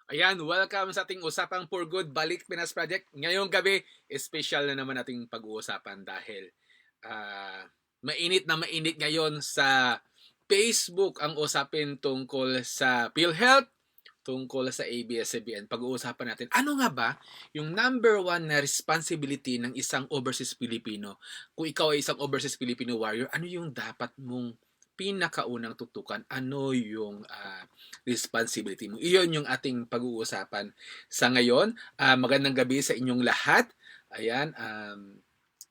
Ayan, welcome sa ating Usapang For Good Balik Pinas Project. Ngayong gabi, special na naman ating pag-uusapan dahil ah, mainit ngayon sa Facebook ang usapin tungkol sa PhilHealth, tungkol sa ABS-CBN. Pag-uusapan natin, ano nga ba yung number one na responsibility ng isang overseas Filipino? Kung ikaw ay isang overseas Filipino warrior, ano yung dapat mong pinakaunang tutukan? Ano yung responsibility mo? Iyon yung ating pag-uusapan sa ngayon. Magandang gabi sa inyong lahat. Ayan,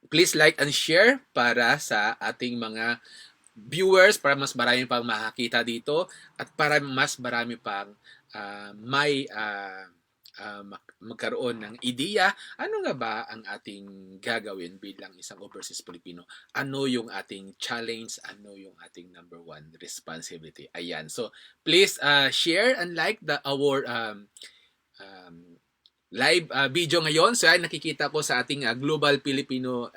please like and share para sa ating mga viewers, para mas marami pang makakita dito at para mas marami pang may magkaroon ng ideya, ano nga ba ang ating gagawin bilang isang overseas Filipino? Ano yung ating challenge? Ano yung ating number one responsibility? Ayan. So, please share and like our um, live video ngayon. So, ay nakikita ko sa ating Global Filipino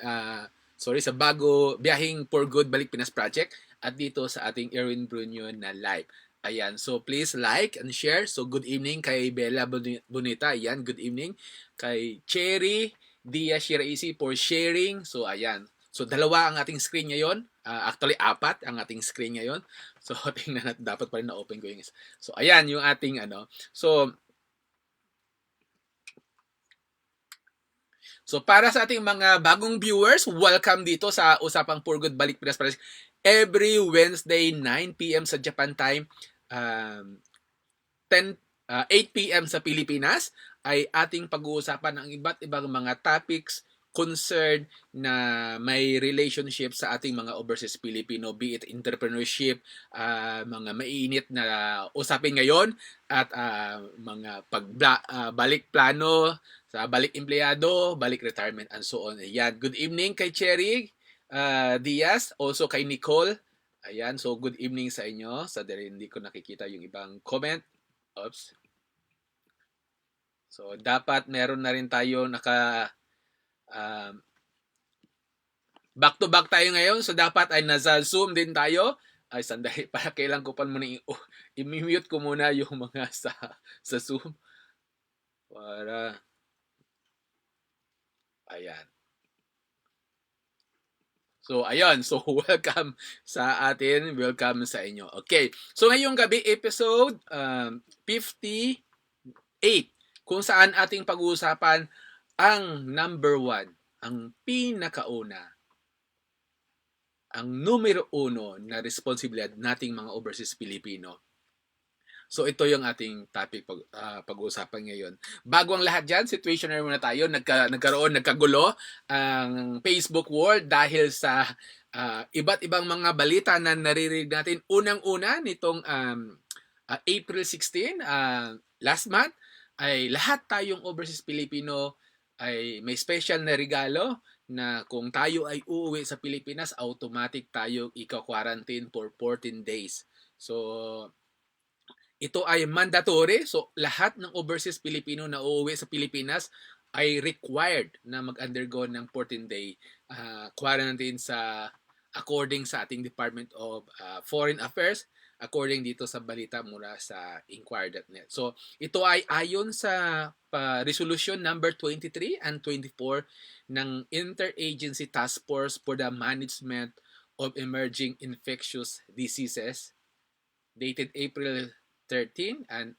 sa bago biyahing for good balik Pinas project at dito sa ating Erwin Brunyo na live. Ayan, so please like and share. So good evening kay Bella Bonita. Ayan, good evening kay Cherry Diaz Shiraisi for sharing. So ayan. So dalawa ang ating screen ngayon. Actually apat ang ating screen ngayon. So tingnan natin, dapat pa rin na-open ko yung isa. So ayan yung ating ano. So para sa ating mga bagong viewers, welcome dito sa Usapang For Good Balik Pinas Project. Every Wednesday 9 p.m. sa Japan time, 8 p.m. sa Pilipinas ay ating pag-uusapan ng iba't ibang mga topics concerned na may relationship sa ating mga overseas Filipino, be it entrepreneurship, mga mainit na usapin ngayon at mga balik plano sa balik empleyado, balik retirement and so on. Ayan, good evening kay Cherry Diaz, also kay Nicole. Ayan, so good evening sa inyo. Sa hindi ko nakikita yung ibang comment. Oops. So, dapat meron na rin tayo back to back tayo ngayon. So, dapat ay nasa Zoom din tayo. Ay, sandali. Para kailan ko pa muna i-mute ko muna yung mga sa Zoom. Para, ayan. So, ayun. So, welcome sa atin. Welcome sa inyo. Okay. So, ngayong gabi, episode 58, kung saan ating pag-uusapan ang number one, ang pinakauna, ang numero uno na responsibilidad nating mga overseas Filipino. So ito yung ating topic pag-uusapan ngayon. Bago ang lahat dyan, situationary muna tayo. Nagkagulo ang Facebook world dahil sa iba't ibang mga balita na naririnig natin. Unang-una nitong April 16, last month, ay lahat tayong overseas Filipino ay may special na regalo na kung tayo ay uuwi sa Pilipinas, automatic tayo ika-quarantine for 14 days. So, ito ay mandatory. So, lahat ng overseas Filipino na uuwi sa Pilipinas ay required na mag-undergo ng 14-day quarantine according sa ating Department of Foreign Affairs, according dito sa balita mula sa inquirer.net. So, ito ay ayon sa resolution number 23 and 24 ng Interagency Task Force for the Management of Emerging Infectious Diseases dated April 13 and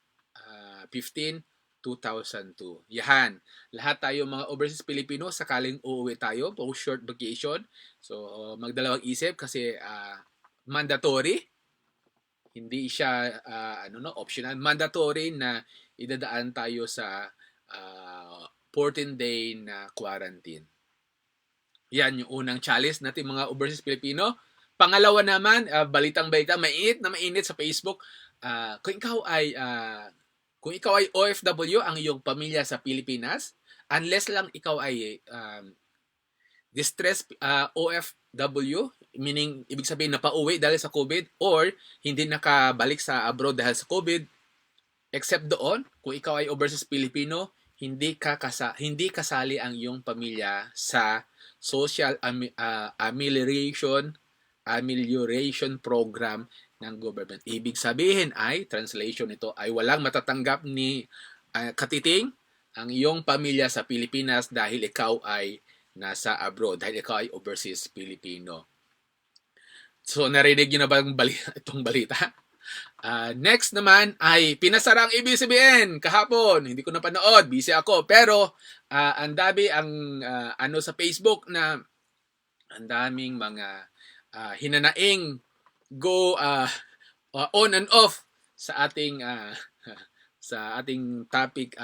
15, 2002. Yahan. Lahat tayo mga overseas Pilipino, sakaling uuwi tayo po short vacation. So, magdalawang isip kasi mandatory. Hindi siya optional. Mandatory na idadaan tayo sa 14-day na quarantine. Yan yung unang challenge natin mga overseas Pilipino. Pangalawa naman, balitang-balita, mainit sa Facebook. Kung ikaw ay OFW, ang iyong pamilya sa Pilipinas, unless lang ikaw ay distressed OFW, meaning ibig sabihin na pauwi dahil sa COVID or hindi nakabalik sa abroad dahil sa COVID, except doon, kung ikaw ay overseas Filipino, hindi kasali ang iyong pamilya sa social amelioration program ng government. Ibig sabihin ay, translation nito ay walang matatanggap ni katiting ang iyong pamilya sa Pilipinas dahil ikaw ay nasa abroad, dahil ikaw ay overseas Filipino. So, narinig niyo na ba itong balita? Next naman ay pinasara ang ABS-CBN kahapon. Hindi ko napanood, busy ako. Pero ang dami ano sa Facebook na ang daming mga hinanaing go on and off sa ating topic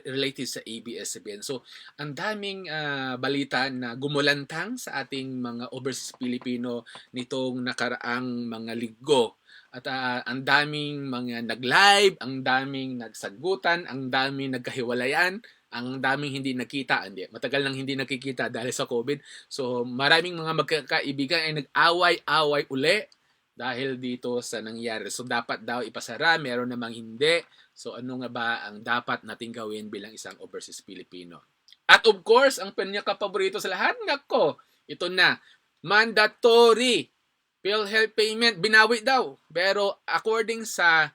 related sa ABS-CBN. So, ang daming balita na gumulantang sa ating mga overseas Filipino nitong nakaraang mga linggo. At ang daming mga nag-live, ang daming nagsagutan, ang daming nagkahiwalayan, ang daming hindi nakita. Hindi, matagal nang hindi nakikita dahil sa COVID. So, maraming mga magkakaibigan ay nag-away-away uli dahil dito sa nangyari. So, dapat daw ipasara, meron namang hindi. So, ano nga ba ang dapat nating gawin bilang isang overseas Filipino? At of course, ang pinaka-paborito sa lahat, nako, ito na, mandatory PhilHealth payment, binawi daw. Pero according sa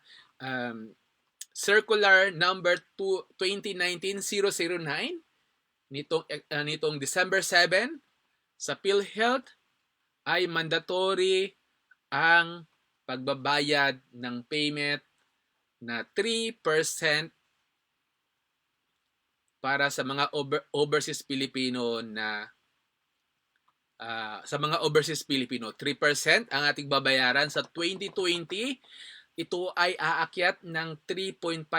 Circular number 2019-009, nitong December 7, sa PhilHealth ay mandatory ang pagbabayad ng payment na 3% para sa mga overseas Filipino na sa mga overseas Filipino. 3% ang ating babayaran sa 2020. Ito ay aakyat ng 3.5%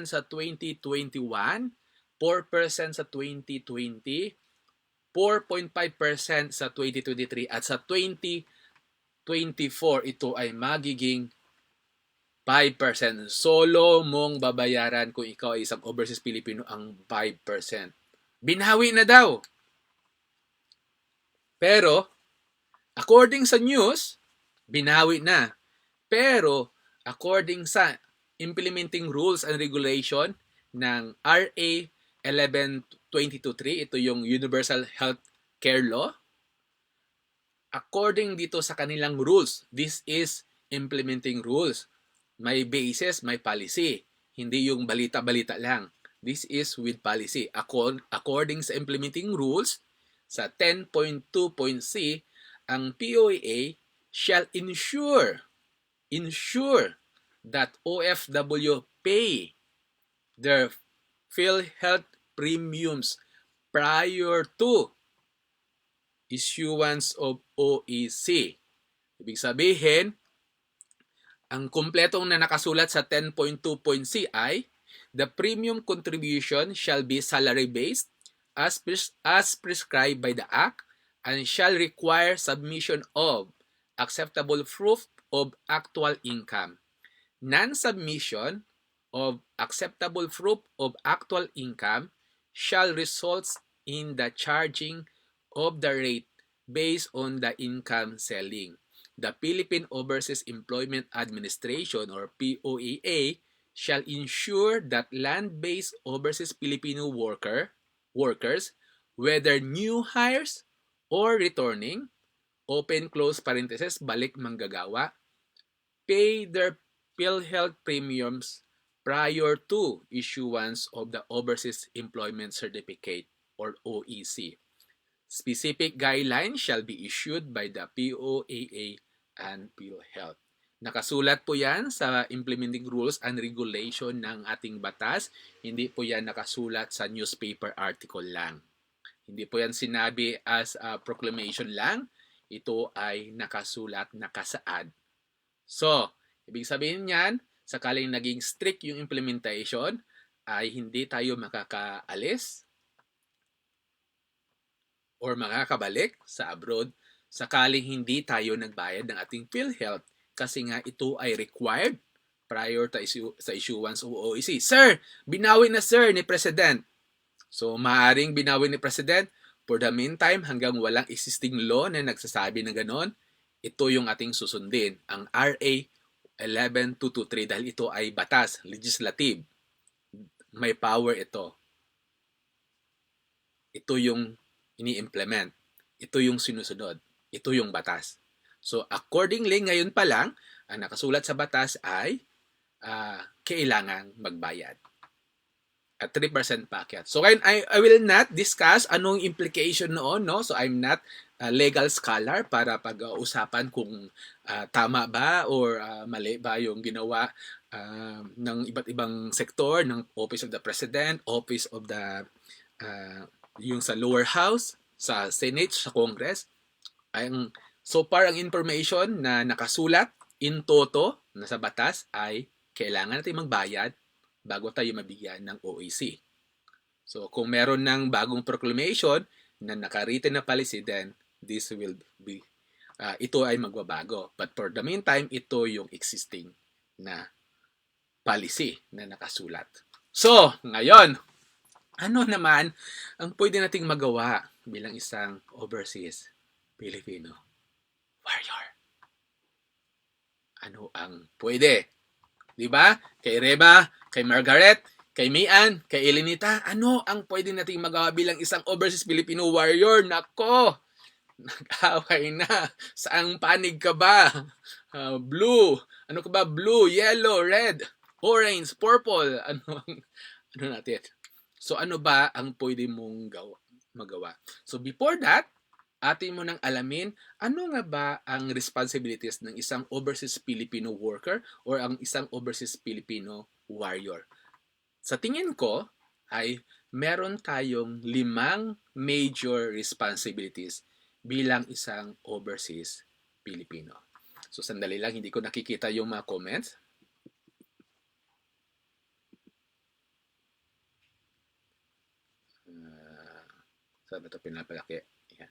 sa 2021, 4% sa 2020, 4.5% sa 2023, at sa 2024 ito ay magiging 5%. Solo mong babayaran kung ikaw ay isang overseas Filipino ang 5%. Binawi na daw. Pero, according sa news, binawi na. Pero, according sa implementing rules and regulation ng RA 11223, ito yung Universal Health Care Law, according dito sa kanilang rules, this is implementing rules. May basis, may policy. Hindi yung balita-balita lang. This is with policy. According sa implementing rules, sa 10.2.c, ang POAA shall ensure that OFW pay their PhilHealth premiums prior to issuance of OEC. Ibig sabihin, ang kumpletong na nakasulat sa 10.2.c ay the premium contribution shall be salary-based as prescribed by the Act and shall require submission of acceptable proof of actual income. Non-submission of acceptable proof of actual income shall result in the charging of the rate based on the income ceiling. The Philippine Overseas Employment Administration or POEA shall ensure that land-based overseas Filipino workers, whether new hires or returning, open close parenthesis, balik manggagawa, pay their PhilHealth premiums prior to issuance of the Overseas Employment Certificate or OEC. Specific guidelines shall be issued by the POAA and PhilHealth. Nakasulat po yan sa implementing rules and regulation ng ating batas. Hindi po yan nakasulat sa newspaper article lang. Hindi po yan sinabi as a proclamation lang. Ito ay nakasulat, nakasaad. So, ibig sabihin niyan, sakaling naging strict yung implementation, ay hindi tayo makakaalis or makakabalik sa abroad sakaling hindi tayo nagbayad ng ating PhilHealth. Kasi nga ito ay required prior sa issuance of OEC. Sir, binawi na sir ni President. So, maaaring binawi ni President. For the meantime, hanggang walang existing law na nagsasabi na ganon, ito yung ating susundin, ang RA 11223, dahil ito ay batas, legislative. May power ito. Ito yung ini-implement. Ito yung sinusunod. Ito yung batas. So, accordingly, ngayon pa lang, ang nakasulat sa batas ay kailangang magbayad. at 3% paakyat. So I will not discuss anong implication noon, no? So I'm not a legal scholar para pag-usapan kung tama ba or mali ba yung ginawa ng iba't ibang sektor ng Office of the President, Office of the yung sa lower house, sa Senate, sa Congress. So far ang information na nakasulat in toto na sa batas ay kailangan natin magbayad bago tayo mabigyan ng OAC. So kung meron ng bagong proclamation na naka-written na policy, then this will be, ito ay magbabago. But for the meantime, ito yung existing na policy na nakasulat. So, ngayon, ano naman ang pwede nating magawa bilang isang Overseas Filipino Warrior? Ano ang pwede? Diba? Kay Reba, kay Margaret, kay Mian, kay Elenita, ano ang pwede nating magawa bilang isang Overseas Filipino Warrior? Nako! Nag-away na. Saang panig ka ba? Blue. Ano ka ba? Blue, yellow, red, orange, purple. Ano natin? So ano ba ang pwede mong magawa? So before that, atin mo nang alamin ano nga ba ang responsibilities ng isang Overseas Filipino worker or ang isang Overseas Filipino warrior. Sa tingin ko ay meron tayong 5 major responsibilities bilang isang Overseas Filipino. So sandali lang, hindi ko nakikita yung mga comments. Saan ba ito pinapalaki? Ayan.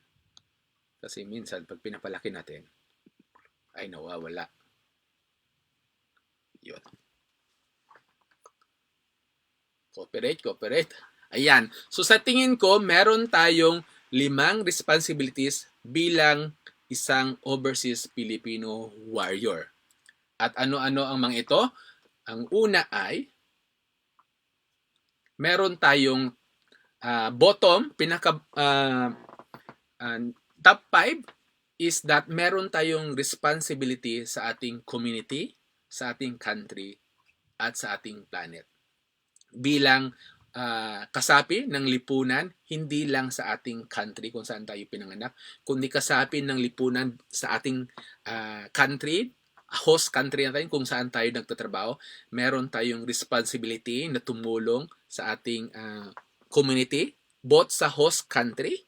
Kasi minsan, pag pinapalaki natin, ay nawawala. Yun. Cooperate. Ayan. So sa tingin ko, meron tayong 5 responsibilities bilang isang Overseas Filipino Warrior. At ano-ano ang mga ito? Ang una ay, meron tayong top 5 is that meron tayong responsibility sa ating community, sa ating country, at sa ating planet. Bilang kasapi ng lipunan, hindi lang sa ating country kung saan tayo pinanganak, kundi kasapi ng lipunan sa ating country, host country natin kung saan tayo nagtatrabaho. Meron tayong responsibility na tumulong sa ating community, both sa host country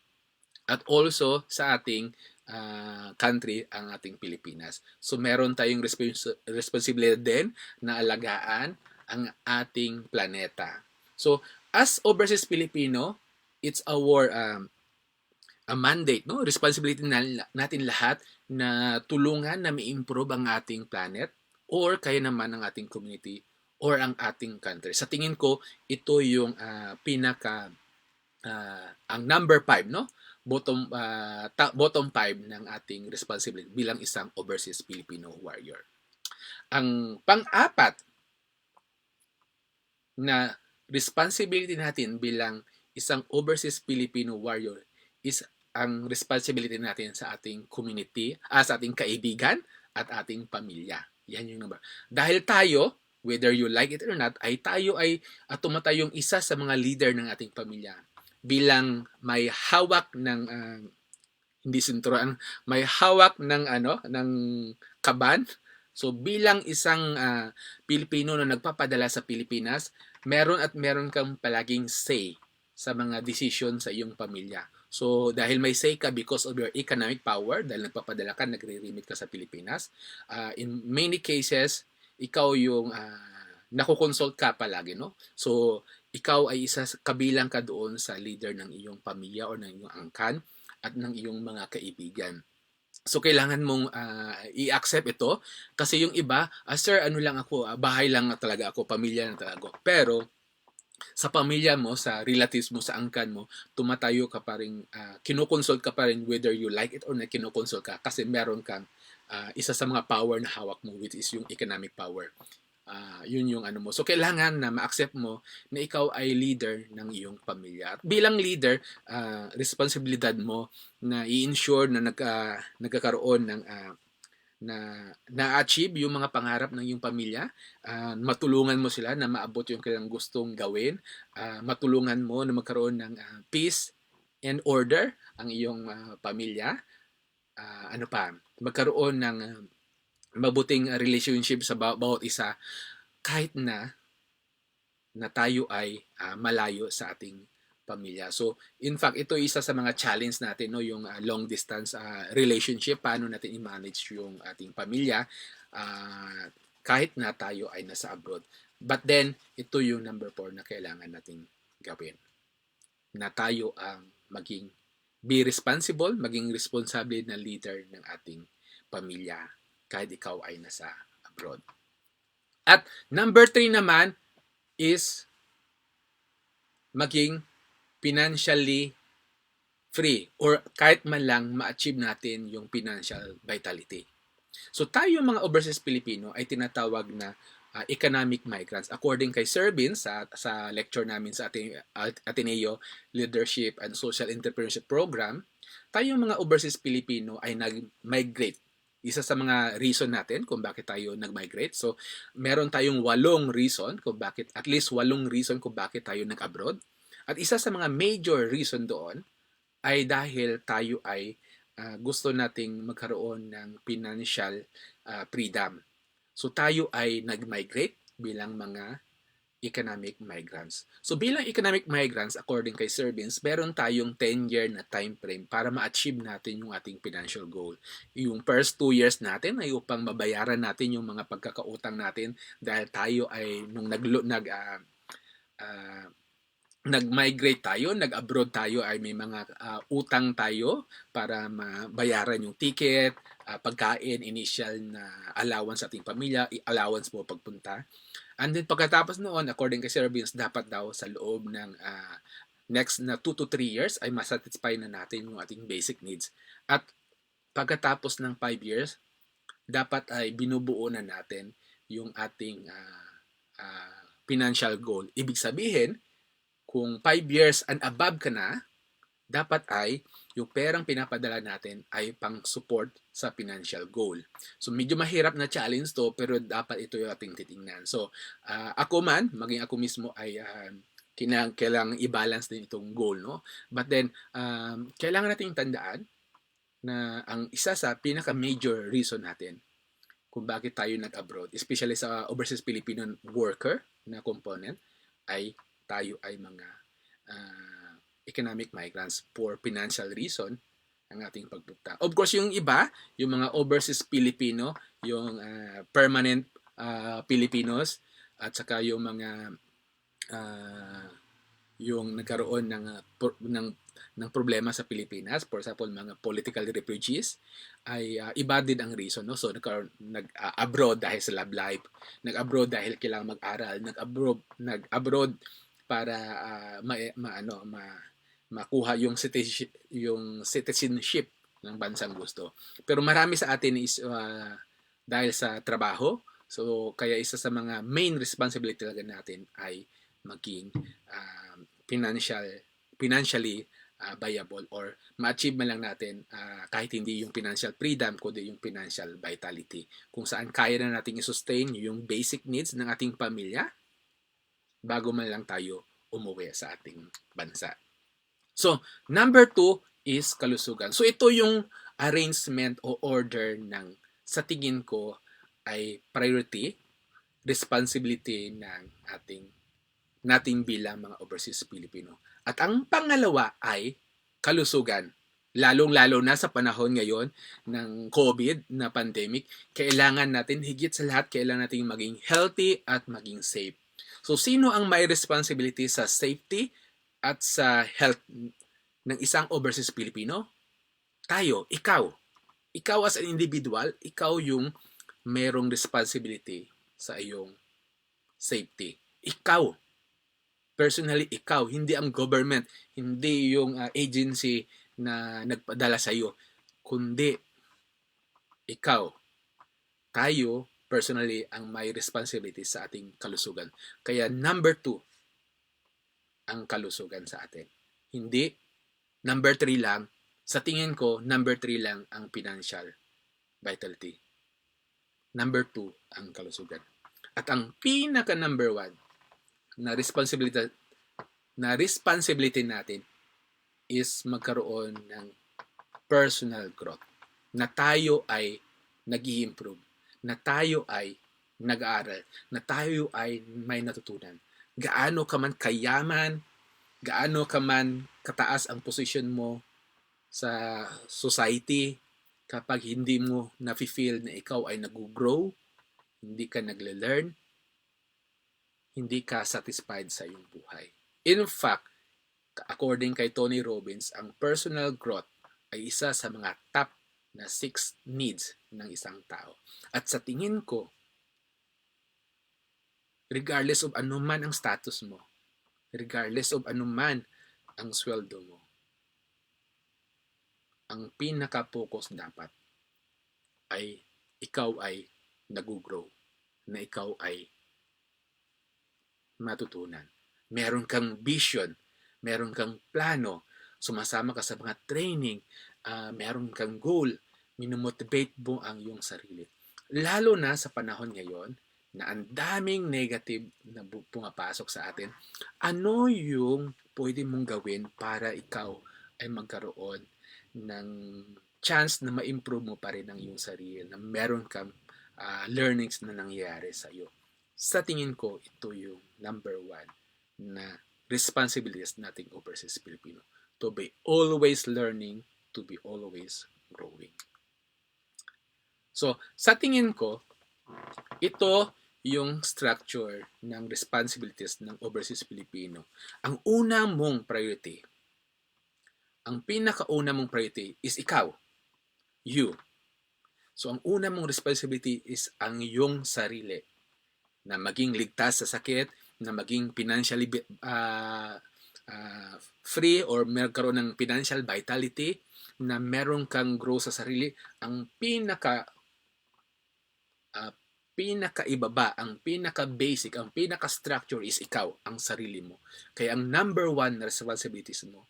at also sa ating country, ang ating Pilipinas. So meron tayong responsibilidad din na alagaan ang ating planeta. So as Overseas Filipino, it's our a mandate, no? Responsibility natin lahat na tulungan na ma-improve ang ating planet or kaya naman ang ating community or ang ating country. Sa tingin ko, ito yung ang number 5, no? Bottom 5 ng ating responsibility bilang isang Overseas Filipino Warrior. Ang pang-apat na responsibility natin bilang isang Overseas Filipino Warrior is ang responsibility natin sa ating community, sa ating kaibigan at ating pamilya. Yan yung number. Dahil tayo, whether you like it or not, tayo ay tumatayong isa sa mga leader ng ating pamilya. Bilang may hawak ng hindi sinturoan, may hawak ng ng kaban. So bilang isang Pilipino na nagpapadala sa Pilipinas, meron kang palaging say sa mga decision sa iyong pamilya. So dahil may say ka because of your economic power, dahil nagpapadala ka, nagre-remit ka sa Pilipinas, in many cases, ikaw yung nakukonsult ka palagi, no? So ikaw ay kabilang ka doon sa leader ng iyong pamilya o ng iyong angkan at ng iyong mga kaibigan. So kailangan mong i-accept ito kasi yung iba, sir, ano lang ako, bahay lang talaga ako, pamilya lang talaga ako. Pero sa pamilya mo, sa relatives mo, sa angkan mo, tumatayo ka pa rin, kinukonsult ka pa rin whether you like it or not, kinukonsult ka kasi meron kang isa sa mga power na hawak mo, which is yung economic power. Yun yung mo. So kailangan na ma-accept mo na ikaw ay leader ng iyong pamilya. At bilang leader, responsibilidad mo na i-ensure na nagkakaroon ng na-achieve yung mga pangarap ng iyong pamilya, matulungan mo sila na maabot yung kailang gustong gawin, matulungan mo na magkaroon ng peace and order ang iyong pamilya, ano pa, magkaroon ng mabuting relationship sa bawat isa kahit na tayo ay malayo sa ating pamilya. So, in fact, ito isa sa mga challenge natin, no, yung long distance relationship, paano natin i-manage yung ating pamilya kahit na tayo ay nasa abroad. But then, ito yung number 4 na kailangan nating gawin. Na tayo ang be responsible, maging responsable na leader ng ating pamilya kahit ikaw ay nasa abroad. At number 3 naman is maging financially free or kahit man lang ma-achieve natin yung financial vitality. So tayo mga overseas Filipino ay tinatawag na economic migrants. According kay Sir Bin sa lecture namin sa ating Ateneo Leadership and Social Entrepreneurship Program, tayo mga overseas Filipino ay nag-migrate. Isa sa mga reason natin kung bakit tayo nag-migrate. So meron tayong 8 reason kung bakit, at least 8 reason kung bakit tayo nag-abroad. At isa sa mga major reason doon ay dahil tayo ay gusto nating magkaroon ng financial freedom. So tayo ay nag-migrate bilang mga economic migrants. So bilang economic migrants, according kay Sir Vince, meron tayong 10-year na time frame para ma-achieve natin yung ating financial goal. Yung first 2 years natin ay upang mabayaran natin yung mga pagkakautang natin dahil tayo ay nung nag-migrate tayo, nag-abroad tayo ay may mga utang tayo para mabayaran yung ticket, pagkain, initial na allowance sa ating pamilya, allowance mo pagpunta. And then pagkatapos noon, according kay Sir Vince, dapat daw sa loob ng next na 2 to 3 years ay masatisfy na natin yung ating basic needs. At pagkatapos ng 5 years, dapat ay binubuo na natin yung ating financial goal. Ibig sabihin, kung 5 years and above ka na, dapat ay yung perang pinapadala natin ay pang support sa financial goal. So medyo mahirap na challenge to, pero dapat ito yung ating titingnan. So ako man, maging ako mismo ay kailangang i-balance din itong goal, no? But then kailangan nating tandaan na ang isa sa pinaka-major reason natin kung bakit tayo nag-abroad, especially sa overseas Filipino worker na component, ay tayo ay mga economic migrants for financial reason ang ating pagpunta. Of course, yung iba, yung mga overseas Filipino, yung permanent Filipinos, at saka yung mga yung nagkaroon ng problema sa Pilipinas, for example, mga political refugees, ay iba din ang reason, no? So nag-abroad dahil sa love life, nag-abroad dahil kailangan mag-aral, nag-abroad para makuha yung citizenship ng bansang gusto. Pero marami sa atin is dahil sa trabaho, so kaya isa sa mga main responsibility talaga natin ay maging financially viable or ma-achieve man lang natin kahit hindi yung financial freedom kundi yung financial vitality, kung saan kaya na natin i-sustain yung basic needs ng ating pamilya bago man lang tayo umuwi sa ating bansa. So, number 2 is kalusugan. So, ito yung arrangement o order ng sa tingin ko ay priority, responsibility ng nating bilang mga overseas Filipino. At ang pangalawa ay kalusugan. Lalong-lalo na sa panahon ngayon ng COVID na pandemic, kailangan natin, higit sa lahat, kailangan natin maging healthy at maging safe. So, sino ang may responsibility sa safety at sa health ng isang overseas Filipino? Tayo, ikaw. Ikaw as an individual, ikaw yung merong responsibility sa iyong safety. Ikaw. Personally, ikaw. Hindi ang government. Hindi yung agency na nagpadala sa iyo. Kundi ikaw. Tayo, personally, ang may responsibility sa ating kalusugan. Kaya number 2 ang kalusugan sa atin. Hindi number 3 lang. Sa tingin ko, number 3 lang ang financial vitality. Number 2, ang kalusugan. At ang pinaka number 1 na responsibility natin is magkaroon ng personal growth. Na tayo ay nag-i-improve. Na tayo ay nag-aaral. Na tayo ay may natutunan. Gaano ka man kayaman, gaano ka man kataas ang posisyon mo sa society, kapag hindi mo na-feel na ikaw ay nag-grow, hindi ka nagle-learn, hindi ka satisfied sa iyong buhay. In fact, according kay Tony Robbins, ang personal growth ay isa sa mga top na 6 needs ng isang tao. At sa tingin ko, regardless of anuman ang status mo, regardless of anuman ang sweldo mo, ang pinaka-focus dapat ay ikaw ay nag-grow, na ikaw ay matutunan. Meron kang vision, meron kang plano, sumasama ka sa mga training, meron kang goal, minomotivate mo ang iyong sarili. Lalo na sa panahon ngayon na ang daming negative na pumapasok sa atin, ano yung pwede mong gawin para ikaw ay magkaroon ng chance na ma-improve mo pa rin ang iyong sarili, na meron kang learnings na nangyayari sa iyo. Sa tingin ko, ito yung number 1 na responsibilities nating Overseas Filipino. To be always learning, to be always growing. So, sa tingin ko, ito yung structure ng responsibilities ng Overseas Filipino. Ang una mong priority, ang pinakauna mong priority is ikaw, you. So, ang una mong responsibility is ang iyong sarili, na maging ligtas sa sakit, na maging financially free or magkaroon ng financial vitality, na meron kang growth sa sarili. Ang pinaka-ibaba, ang pinaka-basic, ang pinaka-structure is ikaw, ang sarili mo. Kaya ang number 1 na responsibilities mo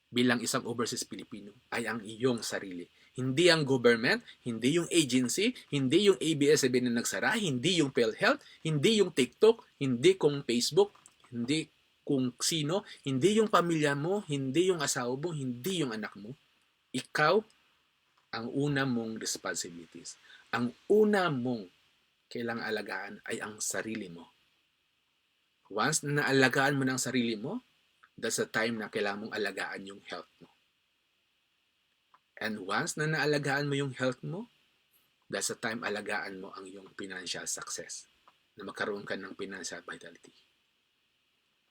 bilang isang Overseas Filipino ay ang iyong sarili. Hindi ang government, hindi yung agency, hindi yung ABS-CBN na nagsara, hindi yung PhilHealth, hindi yung TikTok, hindi kung Facebook, hindi kung sino, hindi yung pamilya mo, hindi yung asawa mo, hindi yung anak mo. Ikaw ang una mong responsibilities. Ang una mong kailangang alagaan ay ang sarili mo. Once na naalagaan mo ng sarili mo, that's the time na kailangan mong alagaan yung health mo. And once na naalagaan mo yung health mo, that's the time alagaan mo ang iyong financial success, na magkaroon ka ng financial vitality.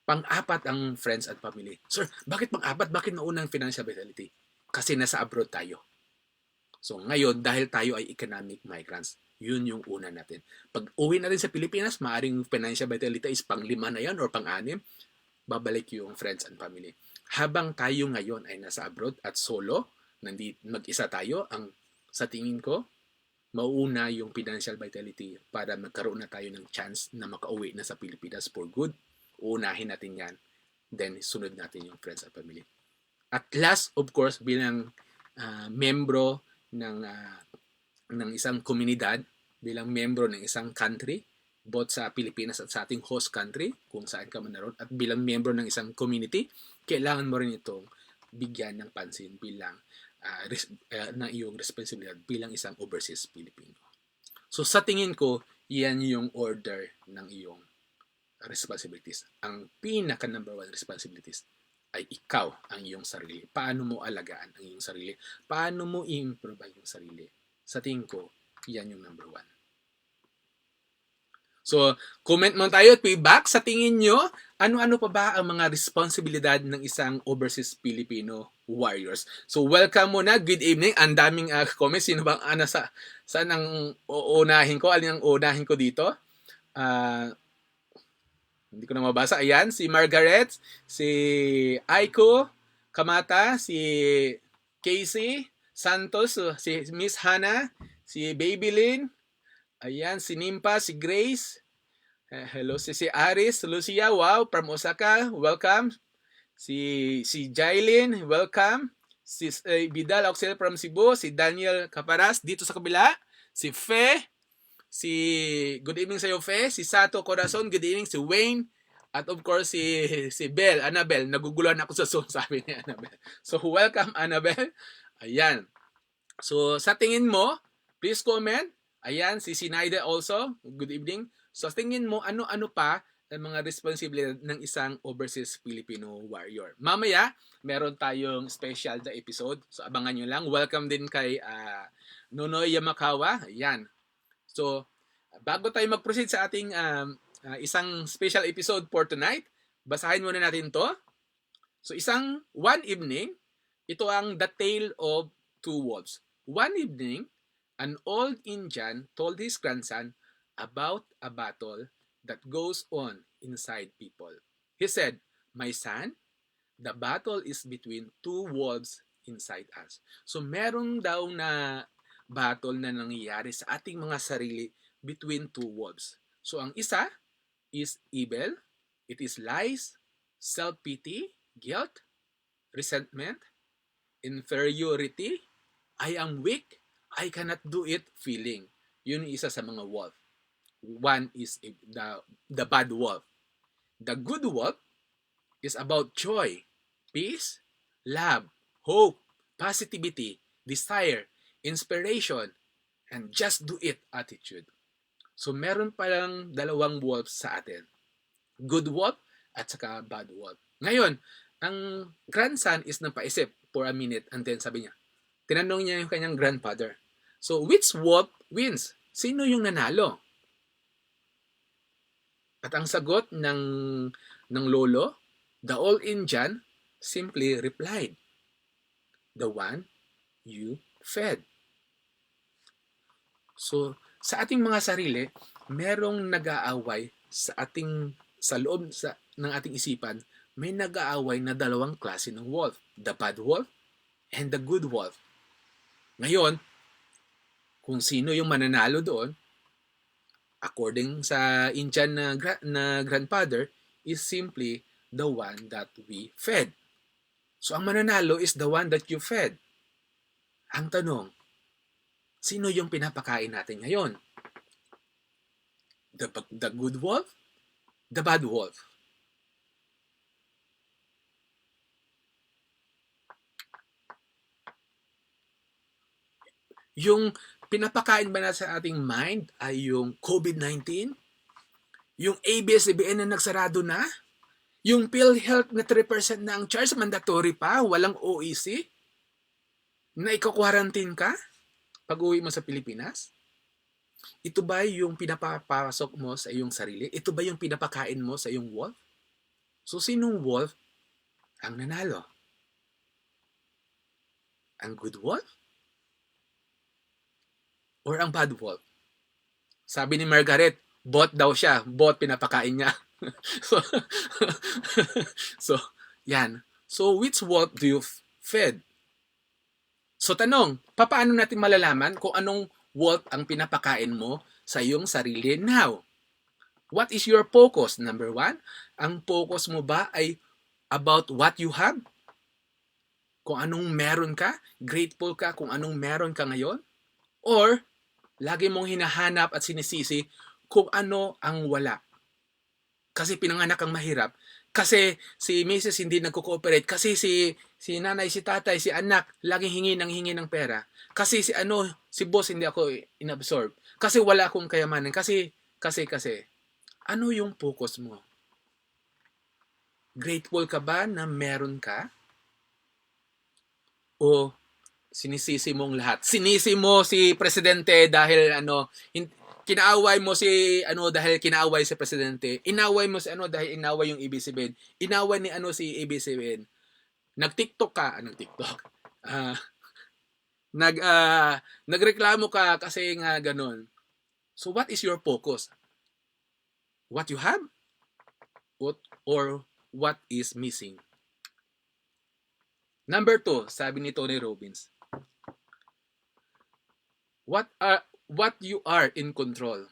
Pang-apat ang friends and family. Sir, bakit pang-apat? Bakit nauna ang financial vitality? Kasi nasa abroad tayo. So ngayon, dahil tayo ay economic migrants, yun yung una natin. Pag uwi natin sa Pilipinas, maaaring financial vitality is pang-5 na yan or pang-6, babalik yung friends and family. Habang tayo ngayon ay nasa abroad at solo, mag-isa tayo, ang sa tingin ko, mauuna yung financial vitality para magkaroon na tayo ng chance na makauwi na sa Pilipinas for good. Uunahin natin yan. Then, sunod natin yung friends and family. At last, of course, bilang membro ng isang komunidad, bilang membro ng isang country, both sa Pilipinas at sa ating host country, kung saan ka man naroon, at bilang membro ng isang community, kailangan mo rin itong bigyan ng pansin bilang na iyong responsibilidad bilang isang Overseas Filipino. So sa tingin ko, yan yung order ng iyong responsibilities. Ang pinaka number 1 responsibilities ay ikaw, ang iyong sarili. Paano mo alagaan ang iyong sarili? Paano mo i-improve ang iyong sarili? Sa tingin ko, yan yung number 1. So, comment mo tayo at feedback. Sa tingin nyo, ano-ano pa ba ang mga responsibilidad ng isang Overseas Filipino Warriors? So, welcome muna. Good evening. Ang daming comments. Sino bang saan ang uunahin ko? Alin ang uunahin ko dito? Hindi ko na mabasa. Ayan, si Margaret, si Aiko Kamata, si Casey Santos, si Miss Hannah, si Babylin, ayan, si Nimpa, si Grace, hello, si Aris, Lucia, wow, from Osaka, welcome. Si Jailin, welcome. Si Vidal Oxel from Cebu, si Daniel Caparas dito sa kabila, si Fe, Good evening sa iyo, Fe. Si Sato Corazon, good evening. Si Wayne. At of course, si Belle, Annabelle. Naguguluhan ako sa Zoom, sabi ni Annabelle. So, welcome, Annabelle. Ayan. So, sa tingin mo, please comment. Ayan, si Sinaida also. Good evening. So, tingin mo, ano-ano pa ang mga responsibilidad ng isang Overseas Filipino Warrior. Mamaya, meron tayong special na episode. So, abangan nyo lang. Welcome din kay Nonoy Yamakawa. Ayan. So, bago tayo mag-proceed sa ating isang special episode for tonight, basahin muna natin to. So, one evening, ito ang The Tale of Two Wolves. One evening, an old Indian told his grandson about a battle that goes on inside people. He said, "My son, the battle is between two wolves inside us." So meron daw na battle na nangyayari sa ating mga sarili between two wolves. So ang isa is evil, it is lies, self-pity, guilt, resentment, inferiority, I am weak, I cannot do it feeling. Yun yung isa sa mga wolf. One is the bad wolf. The good wolf is about joy, peace, love, hope, positivity, desire, inspiration, and just do it attitude. So meron palang dalawang wolves sa atin. Good wolf at saka bad wolf. Ngayon, ang grandson is napaisip for a minute and then sabi niya, tinanong niya yung kanyang grandfather. So which wolf wins? Sino yung nanalo? At ang sagot ng lolo, the old Indian simply replied, the one you fed. So, sa ating mga sarili, merong nag-aaway sa loob ng ating isipan, may nag-aaway na dalawang klase ng wolf, the bad wolf and the good wolf. Ngayon, kung sino yung mananalo doon, according sa Indian na grandfather, is simply the one that we fed. So, ang mananalo is the one that you fed. Ang tanong, sino yung pinapakain natin ngayon? The good wolf? The bad wolf? Yung pinapakain ba na sa ating mind ay yung COVID-19? Yung ABS-CBN na nagsarado na? Yung PhilHealth na 3% na ang charge, mandatory pa, walang OEC? Na ika-quarantine ka pag uwi mo sa Pilipinas? Ito ba yung pinapapasok mo sa iyong sarili? Ito ba yung pinapakain mo sa iyong wolf? So, sinong wolf ang nanalo? Ang good wolf? Or ang bad wolf? Sabi ni Margaret, bot daw siya. Bot pinapakain niya. so, yan. So, which wolf do you fed? So, tanong, paano natin malalaman kung anong wolf ang pinapakain mo sa iyong sarili now? What is your focus? Number one, ang focus mo ba ay about what you have? Kung anong meron ka? Grateful ka kung anong meron ka ngayon? Or, lagi mong hinahanap at sinisisi kung ano ang wala. Kasi pinanganak kang mahirap. Kasi si Mrs. hindi nagko-cooperate. Kasi si nanay, si tatay, si anak, laging hingi ng pera. Kasi si boss hindi ako inabsorb. Kasi wala akong kayamanan. Kasi. Ano yung focus mo? Grateful ka ba na meron ka? O sinisisi mong lahat? Sinisi mo si presidente dahil kinaaway mo si dahil kinaaway si presidente. Inaway mo si dahil inaway yung ABS-CBN. Inaway ni si ABS-CBN. Nag-TikTok ka, TikTok? Nagreklamo ka kasi nga ganun. So what is your focus? What you have? Or what is missing? Number 2, sabi ni Tony Robbins. What you are in control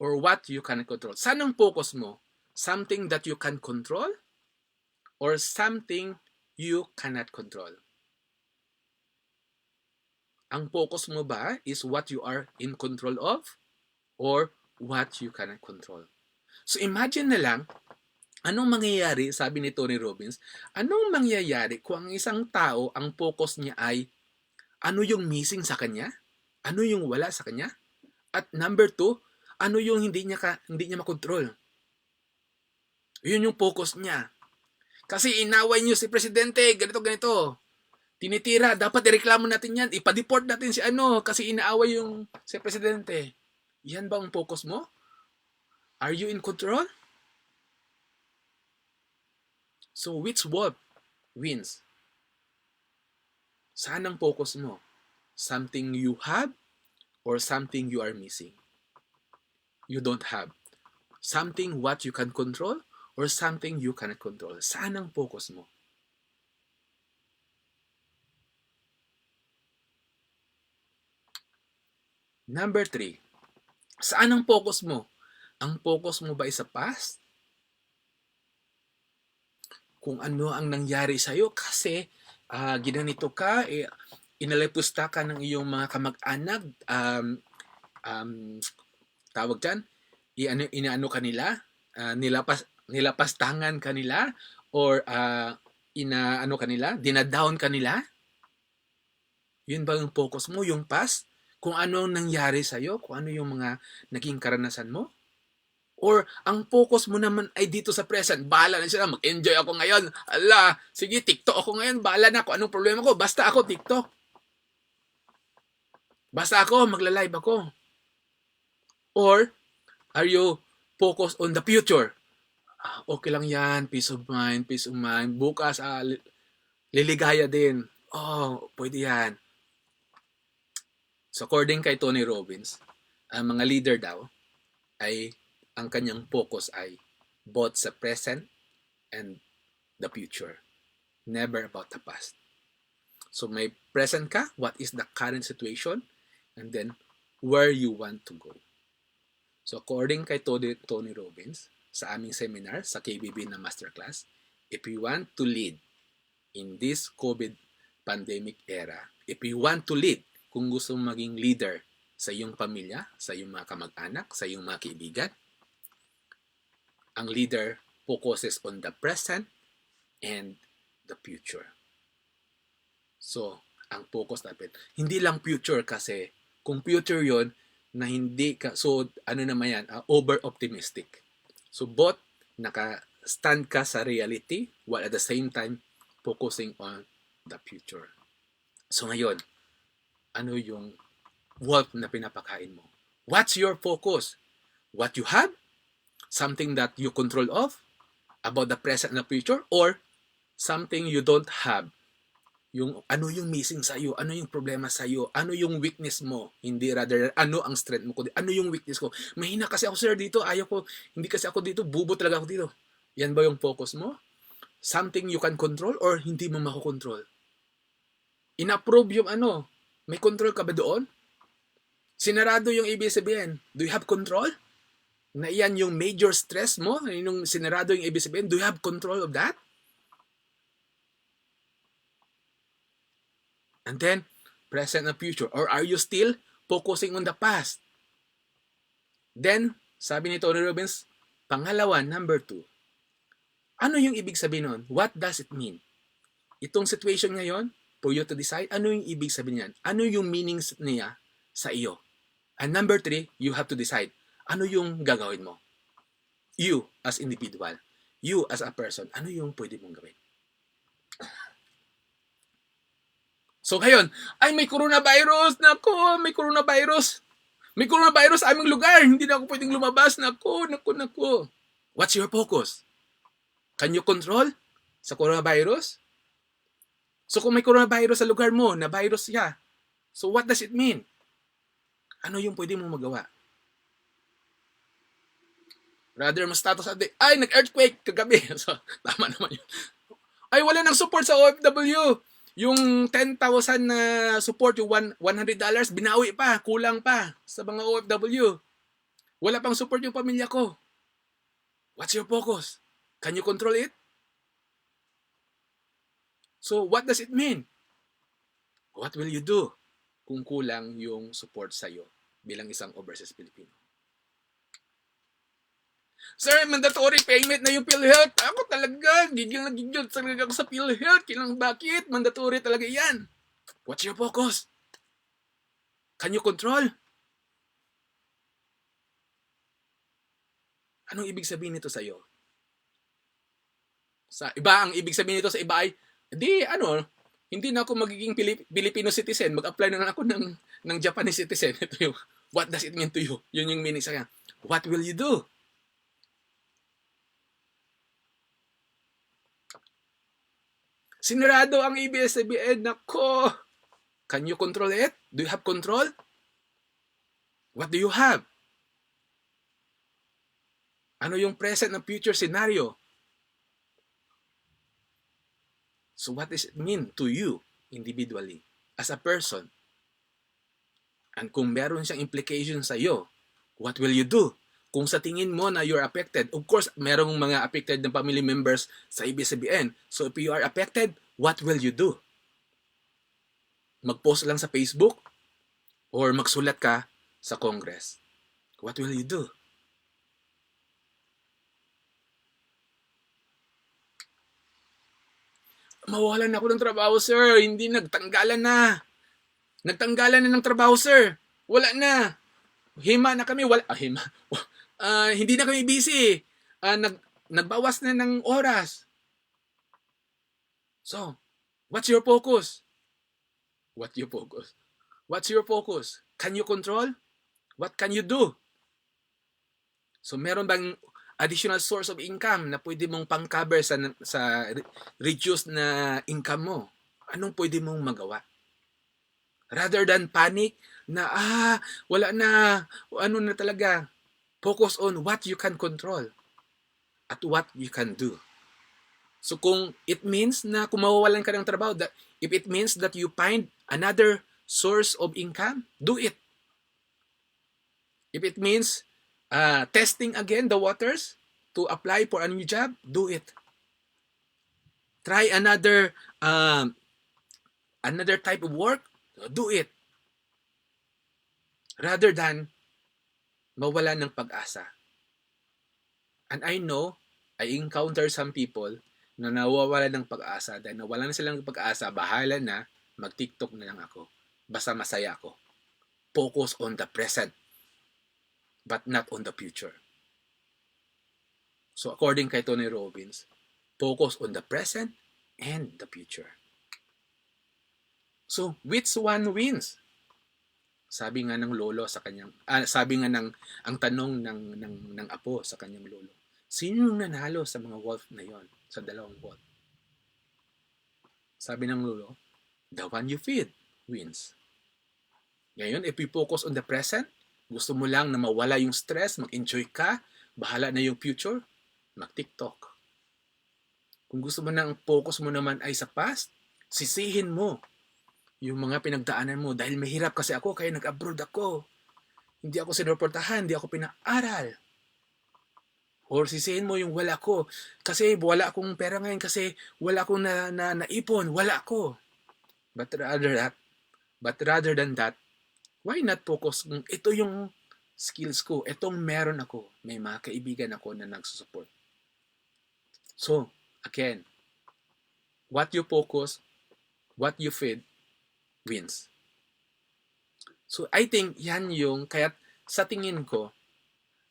or what you can control. Saan ang focus mo? Something that you can control or something you cannot control? Ang focus mo ba is what you are in control of or what you cannot control. So imagine na lang, anong mangyayari, sabi ni Tony Robbins, anong mangyayari kung ang isang tao, ang focus niya ay ano yung missing sa kanya? Ano yung wala sa kanya? At number two, ano yung hindi niya makontrol? Yun yung focus niya. Kasi inaway niyo si Presidente, ganito, ganito. Tinitira, dapat ireklamo natin yan. Ipa-deport natin si ano kasi inaaway yung si Presidente. Yan ba ang focus mo? Are you in control? So which wolf wins? Saan ang focus mo? Something you have or something you are missing? You don't have. Something what you can control or something you cannot control? Saan ang focus mo? Number 3, saan ang focus mo? Ang focus mo ba ay sa past? Kung ano ang nangyari sa'yo kasi ginanito ka, inalipusta ka ng iyong mga kamag-anak, tawag dyan, inaano kanila, nilapastangan kanila, or inaano kanila, dinadown kanila. Yun ba yung focus mo, yung past? Kung ano nangyari sa'yo, kung ano yung mga naging karanasan mo? Or ang focus mo naman ay dito sa present. Bahala na sila, mag-enjoy ako ngayon. Ala, sige, TikTok ako ngayon. Bahala na kung anong problema ko. Basta ako, TikTok. Basta ako, magla-live ako. Or, are you focused on the future? Okay lang yan, peace of mind, peace of mind. Bukas, liligaya din. Oh, pwede yan. So, according kay Tony Robbins, ang mga leader daw ay ang kanyang focus ay both sa present and the future. Never about the past. So may present ka, what is the current situation, and then where you want to go. So according kay Tony Robbins, sa aming seminar, sa KBB na masterclass, if you want to lead in this COVID pandemic era, if you want to lead, kung gusto mong maging leader sa iyong pamilya, sa iyong mga kamag-anak, sa iyong mga kaibigan, ang leader focuses on the present and the future. So, ang focus natin, hindi lang future kasi kung future yon na hindi ka, so ano naman yan, over-optimistic. So, both naka-stand ka sa reality while at the same time focusing on the future. So, ngayon, ano yung wolf na pinapakain mo? What's your focus? What you have? Something that you control of about the present and the future, or something you don't have, yung ano yung missing sa iyo, ano yung problema sa iyo, ano yung weakness mo, hindi rather ano ang strength mo, kundi ano yung weakness ko. Mahina kasi ako sir dito, ayaw ko, hindi kasi ako dito, bubo talaga ako dito. Yan ba yung focus mo? Something you can control or hindi mo makokontrol? In-approve yung ano, may control ka ba doon? Sinarado yung ABS-CBN, do you have control? Na iyan yung major stress mo, yung sinarado yung ABS-CBN, do you have control of that? And then, present and future. Or are you still focusing on the past? Then, sabi ni Tony Robbins, pangalawa, number 2, ano yung ibig sabihin nun? What does it mean? Itong situation ngayon, for you to decide, ano yung ibig sabihin niyan? Ano yung meanings niya sa iyo? And number 3, you have to decide, ano yung gagawin mo? You as individual, you as a person, ano yung pwede mong gawin? So ngayon, ay may coronavirus, nako, may coronavirus. May coronavirus sa aming lugar, hindi na ako pwedeng lumabas, nako. What's your focus? Can you control sa coronavirus? So kung may coronavirus sa lugar mo, na virus siya, so what does it mean? Ano yung pwede mong magawa? Rather, mas status update, ay, nag-earthquake kagabi. So, tama naman yun. Ay, wala nang support sa OFW. Yung 10,000 na support, yung $100, binawi pa, kulang pa sa mga OFW. Wala pang support yung pamilya ko. What's your focus? Can you control it? So, what does it mean? What will you do kung kulang yung support sa'yo bilang isang Overseas Filipino? Sir, mandatory payment na yung PhilHealth. Ako talaga, gigil na gigil talaga ako sa PhilHealth. Bakit? Mandatory talaga yan. What's your focus? Can you control? Anong ibig sabihin nito sa'yo? Sa iba, ang ibig sabihin nito sa iba ay, hindi na ako magiging Filipino citizen. Mag-apply na lang ako ng Japanese citizen. Ito yung, what does it mean to you? Yun yung meaning sa kanya. What will you do? Sinarado ang ABS-CBN. Nako! Can you control it? Do you have control? What do you have? Ano yung present and future scenario? So what does it mean to you individually as a person? And kung meron siyang implication sa iyo, what will you do? Kung sa tingin mo na you're affected, of course, merong mga affected na family members sa ABS-CBN. So if you are affected, what will you do? Mag-post lang sa Facebook or magsulat ka sa Congress? What will you do? Mawalan ako ng trabaho, sir. Hindi, nagtanggalan na. Nagtanggalan na ng trabaho, sir. Wala na. Hima na kami. Hima. Hindi na kami busy. Nagbawas na ng oras. So, what's your focus? What's your focus? Can you control? What can you do? So, meron bang additional source of income na pwede mong pang-cover sa reduced na income mo? Anong pwede mong magawa? Rather than panic na, wala na, ano na talaga. Focus on what you can control at what you can do. So kung it means na kung mawawalan ka ng trabaho, if it means that you find another source of income, do it. If it means testing again the waters to apply for a new job, do it. Try another type of work, do it. Rather than mawala ng pag-asa. And I know, I encounter some people na nawawala ng pag-asa dahil nawala na silang pag-asa, bahala na, mag-TikTok na lang ako. Basta masaya ako. Focus on the present, but not on the future. So according kay Tony Robbins, focus on the present and the future. So which one wins? Sabi nga ng lolo sa kanyang sabi nga ng ang tanong ng apo sa kanyang lolo. Sino yung nanalo sa mga wolf na yon, sa dalawang wolf? Sabi ng lolo, the one you feed wins. Ngayon, if we focus on the present, gusto mo lang na mawala yung stress, mag-enjoy ka, bahala na yung future, mag-TikTok. Kung gusto mo na ang focus mo naman ay sa past, sisihin mo yung mga pinagdaanan mo dahil mahirap kasi ako kaya nag-abroad ako. Hindi ako sinuportahan, hindi ako pinaaral. Or sisihin mo yung wala ko kasi wala akong pera ngayon kasi wala akong naipon, wala ako. But rather than that, why not focus? Ito yung skills ko, itong meron ako. May mga kaibigan ako na nagsusupport. So, again, what you focus, what you feed, wins. So I think yan yung, kaya sa tingin ko,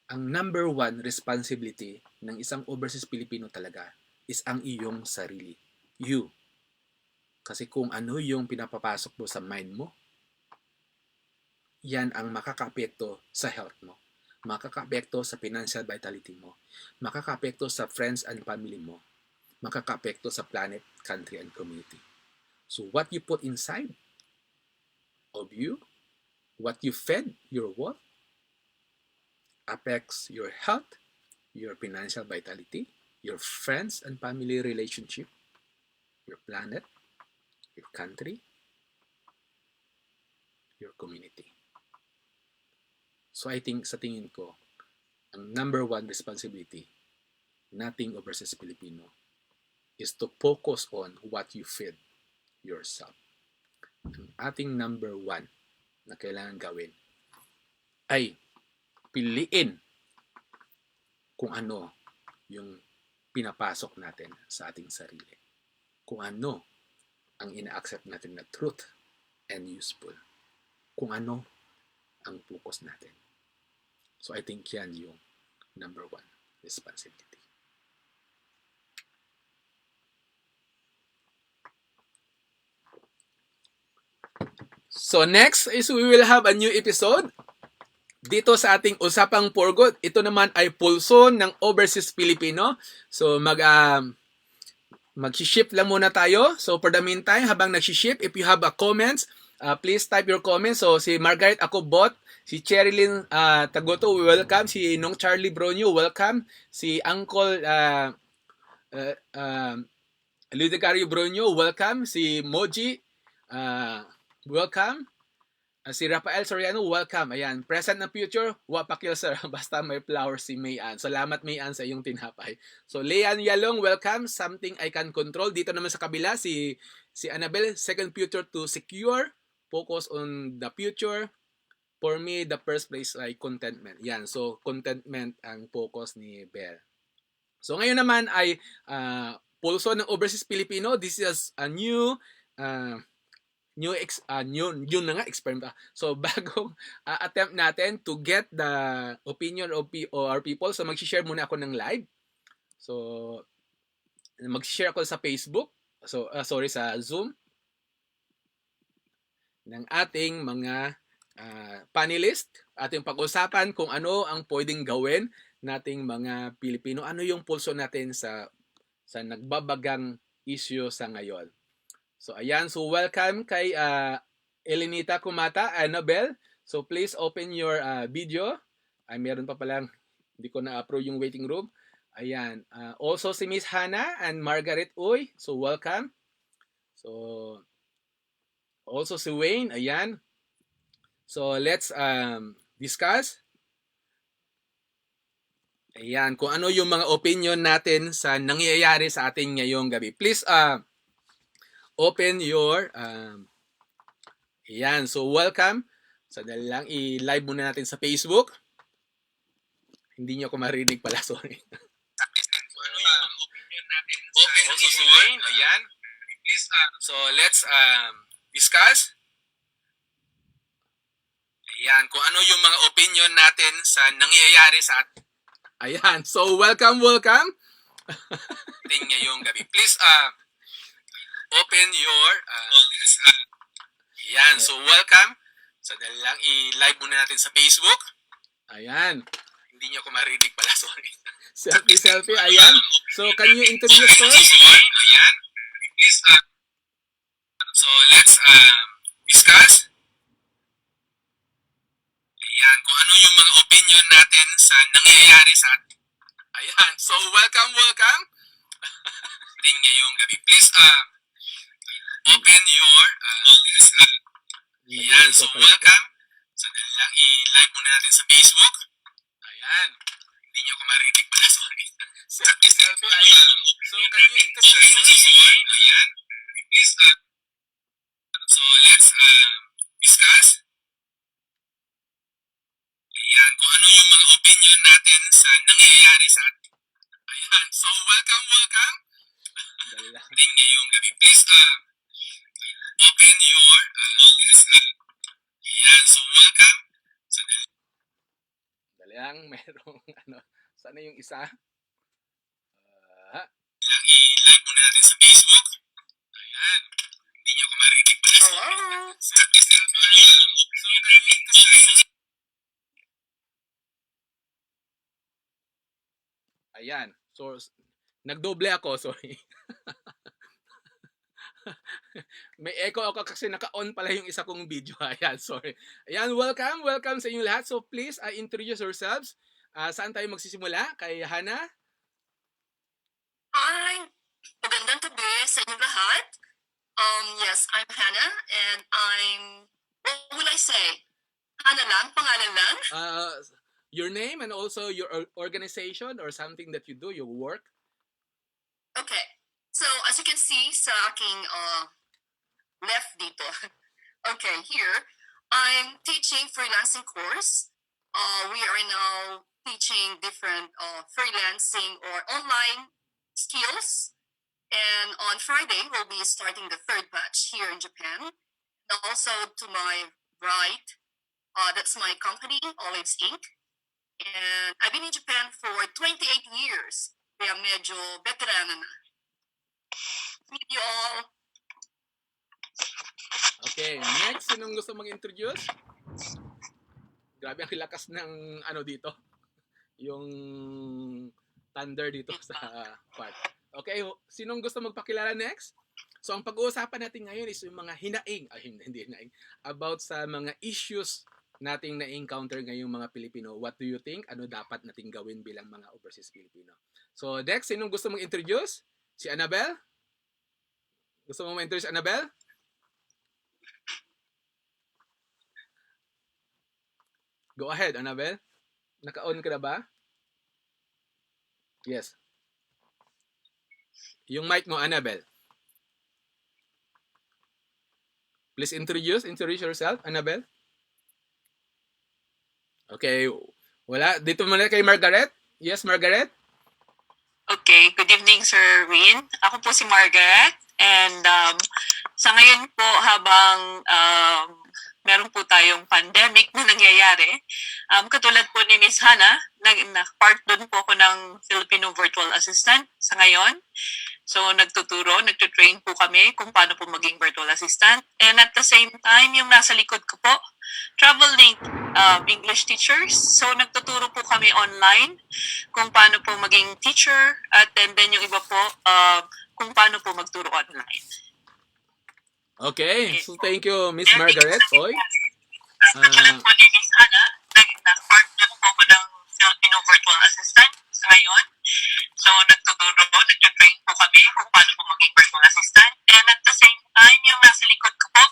ang number one responsibility ng isang overseas Filipino talaga is ang iyong sarili. You. Kasi kung ano yung pinapapasok mo sa mind mo, yan ang makakaapekto sa health mo. Makakaapekto sa financial vitality mo. Makakaapekto sa friends and family mo. Makakaapekto sa planet, country, and community. So what you put inside of you, what you fed your world, affects your health, your financial vitality, your friends and family relationship, your planet, your country, your community. So I think sa tingin ko, ang number one responsibility nating overseas Filipino is to focus on what you feed yourself. Ang ating number one na kailangan gawin ay piliin kung ano yung pinapasok natin sa ating sarili. Kung ano ang ina-accept natin na truth and useful. Kung ano ang focus natin. So I think yan yung number 1, responsibility. So next is we will have a new episode dito sa ating Usapang For Good. Ito naman ay pulso ng Overseas Filipino. So mag-ship lang muna tayo. So for the meantime, habang nag-ship, if you have a comments, please type your comments. So si Margaret Akobot, si Cherilyn Tagoto, welcome. Si Nong Charlie Bronyo, welcome. Si Uncle Lidecario Bronyo, welcome. Si Moji, welcome. Si Rafael Soriano, welcome. Ayan, present na future, wapakil sir. Basta may flowers si Mayan. Salamat Mayan sa iyong tinapay. So Leanne Yalong, welcome. Something I can control. Dito naman sa kabila, si Annabelle, second future to secure. Focus on the future. For me, the first place ay contentment. Yan, so contentment ang focus ni Belle. So ngayon naman ay pulso ng Overseas Filipino. This is a new na nga experiment. So bagong attempt natin to get the opinion of our people. So mag-share muna ako ng live. So mag-share ako sa Facebook. So sa Zoom ng ating mga panelist. Ating pag-usapan kung ano ang pwedeng gawin nating mga Pilipino. Ano yung pulso natin sa nagbabagang issue sa ngayon. So ayan, so welcome kay Elenita Kumata, Annabelle. So please open your video. Ay meron pa palang, hindi ko na-approve yung waiting room. Ayan, also si Miss Hannah and Margaret Uy. So welcome. So also si Wayne, ayan. So let's discuss. Ayan, kung ano yung mga opinion natin sa nangyayari sa ating ngayong gabi. Please open your ayan, so welcome. Sandali lang, i-live muna natin sa Facebook. Hindi nyo ako marinig pala, sorry. Open also si Wayne, ayan. So let's discuss. Ayan, kung ano yung mga opinion natin sa nangyayari sa ayan, so welcome. Ting ngayong gabi. Please open your ayan, so welcome. Sandali lang, i-live muna natin sa Facebook. Ayan. Hindi nyo ako marinig pala, sorry. selfie, ayan. So can you introduce first? Ayan. Please, so let's discuss. Ayan, kung ano yung mga opinion natin sa nangyayari sa ayan, so welcome. Ting ngayong gabi. Please open your ayan, so welcome. Sandali lang, i-live muna natin sa Facebook. Ayan. Hindi nyo ako marinig pala, sorry. selfie, ayan. So can you introduce first? Ayan. Please, so let's discuss. Ayan, kung ano yung mga opinion natin sa nangyayari sa ayan, so welcome. Ting ngayong gabi. Please open your ayan, so welcome. Dali lang, merong sana yung isa. I-like muna natin sa Facebook. Ayan. Hindi nyo ko marinig pala. Hello? Ayan. So, nagdoble ako, sorry. May echo ako kasi naka-on pala yung isa kong video. Ayan, sorry. Ayan, welcome sa inyo lahat. So please introduce yourselves. Saan tayo magsisimula? Kay Hannah? Hi! Magandang gabi sa inyo lahat. Yes, I'm Hannah and what will I say? Hannah lang? Pangalan lang? Your name and also your organization or something that you do, your work. Okay. So, as you can see sa aking left dito. Okay, here, I'm teaching freelancing course. We are now teaching different freelancing or online skills. And on Friday, we'll be starting the third batch here in Japan. And also to my right, that's my company, Olives Inc. And I've been in Japan for 28 years. Kaya medyo veterana na. Thank you all. Okay, next, sinong gusto mag-introduce? Grabe ang lakas ng ano dito. Yung thunder dito sa part. Okay, sinong gusto magpakilala next? So ang pag-uusapan natin ngayon is yung mga hinaing, hindi hinaing, about sa mga issues nating na-encounter ngayong mga Pilipino. What do you think? Ano dapat nating gawin bilang mga overseas Filipino? So next, sinong gusto mag-introduce? Si Annabelle? Gusto mo ma-introduce Annabelle? Go ahead, Annabelle. Naka-on ka na ba? Yes. Yung mic mo, Annabelle. Please introduce yourself, Annabelle. Okay. Wala. Dito muna kay Margaret. Yes, Margaret. Okay, good evening, Sir Win. Ako po si Margaret. And sa ngayon po, habang meron po tayong pandemic na nangyayari, katulad po ni Miss Hannah, part doon po ako ng Filipino Virtual Assistant sa ngayon. So, nagtutrain po kami kung paano po maging virtual assistant. And at the same time, yung nasa likod ko po, traveling English teachers. So, nagtuturo po kami online kung paano po maging teacher. At then yung iba po, kung paano po magturo online. Okay. So, thank you, Miss Margaret. Oy. Katulad po ni Miss Hannah, part doon po ako ng Filipino Virtual Assistant sa ngayon. So, nagtutrain po kami kung paano po maging virtual assistant. And at the same time, yung nasa likod ko po,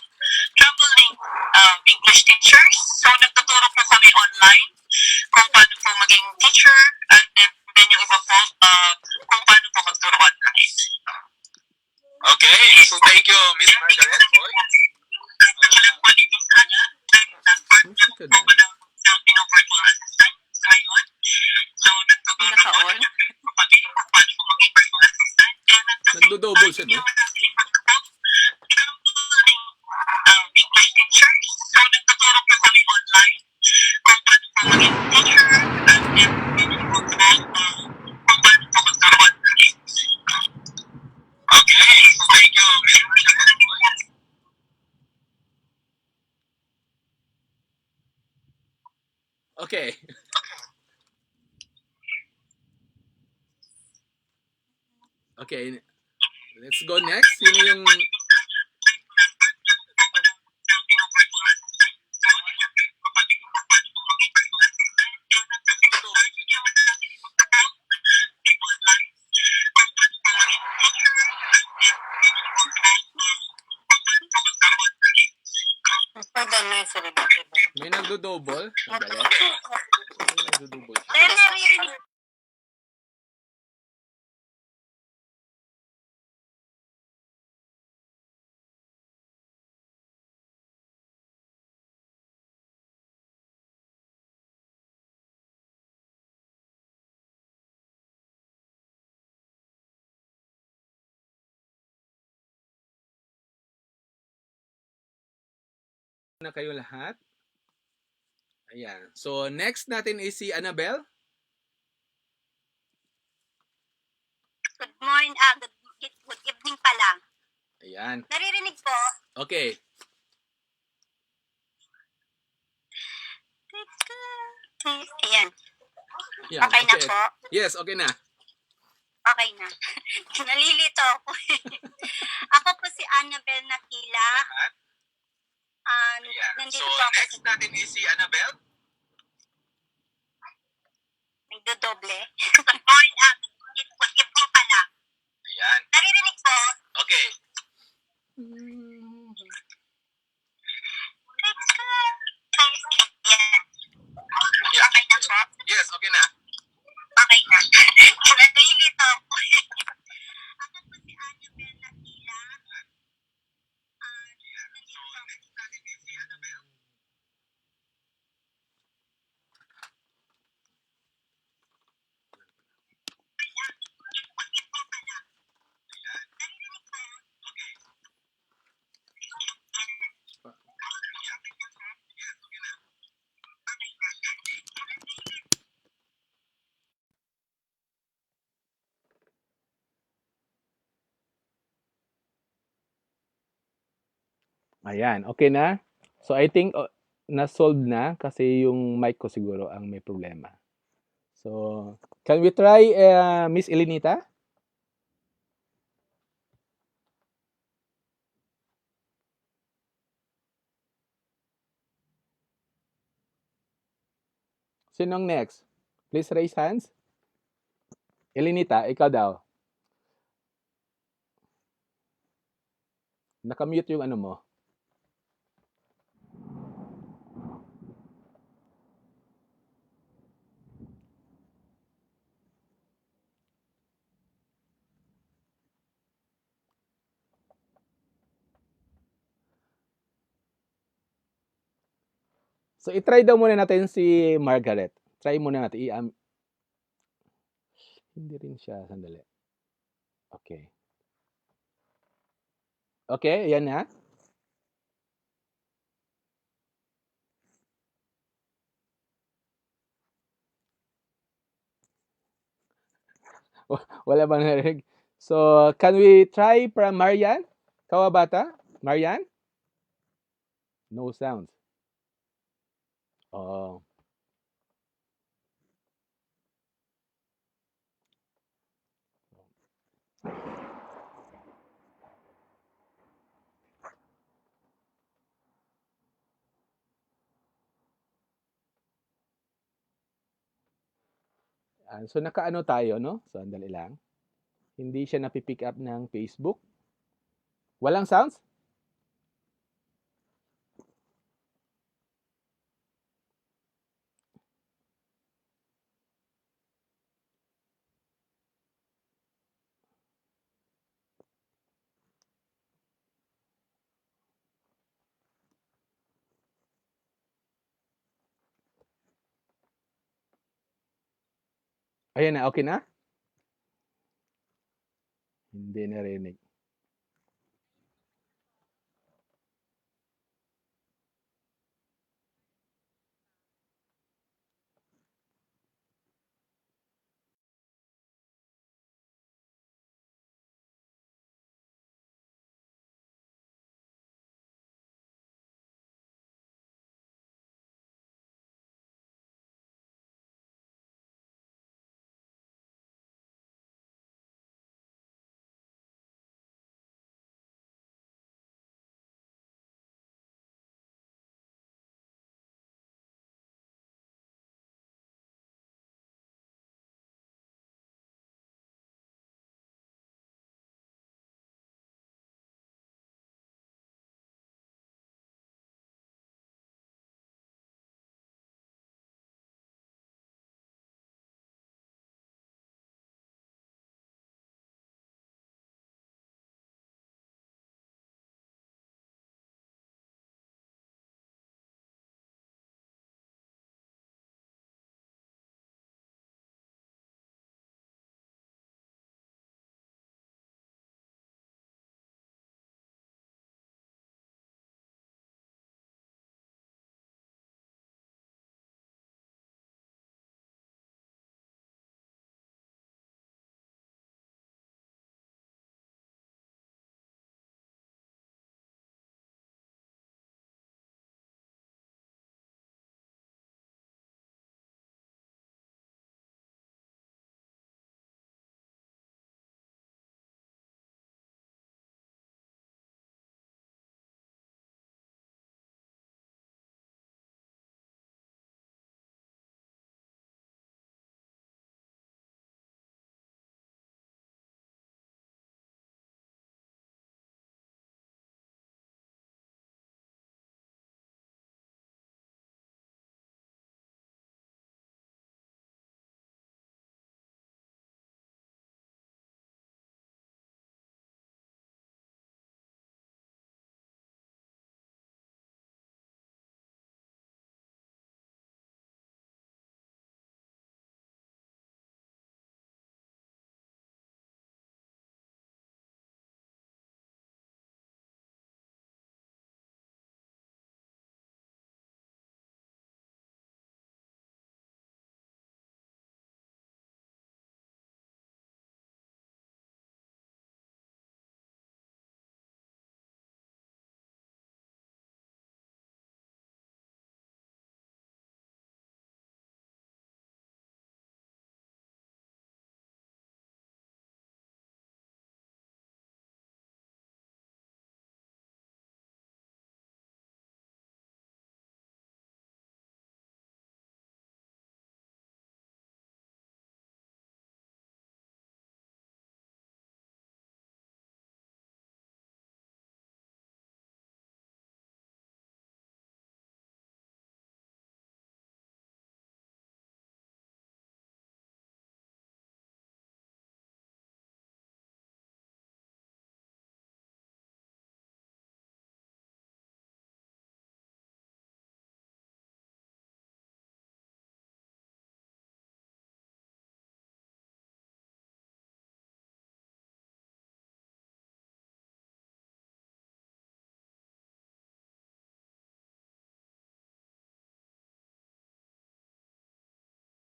traveling English teachers. So, nagtuturo po kami online kung paano po maging teacher. At then yung iba po, kung paano po magturo online. Okay. So, thank you, Miss Margaret. Oy. Katulad po ni Miss Hannah, part doon po ako ng Filipino Virtual Assistant sa ngayon. So, nagtuturo po kami kung paano po maging virtual assistant. And at the same Nagdo-double siya, no? English teachers. So, nagtuturo po kami online kung paano po maging teacher. At then kung paano po magturo online. Okay. So, thank you, Miss Margaret. Okay. Okay. Let's go next. Sino yung... May nagdo-double? Nagalit? May nagdo-double siya. Na kayo lahat. Ayan. So, next natin is si Annabelle. Good morning, good evening pa lang. Ayan. Naririnig po? Okay. Ayan. Ayan. Okay na po? Yes, okay na. Okay na. Nalilito ako. Ako po si Annabelle Nakila. Nandito So, po ako next natin is si Annabelle. nagdodoble. Good morning, good evening pa lang. Ayan. Naririnig po? Okay. Ayan. Okay na po? Yes, okay na. Okay na. Nalilito ako. Ako po si Annabelle Nakila. Nandito po ako. Ayan, okay na? So I think na-solve na kasi yung mic ko siguro ang may problema. So, can we try Miss Elinita? Sinong next? Please raise hands. Elinita, ikaw daw. Nakamute yung ano mo. So, itry daw muna natin si Margaret. Try muna natin. Hindi rin siya. Sandali. Okay. Okay, yan na. Wala bang narinig? So, can we try from Marian? Kawabata? Marian? No sounds. Oh. So, nakaano tayo, no? So, andali lang. Hindi siya napipick up ng Facebook. Walang sounds? Ayan na, okay na? Hindi narinig.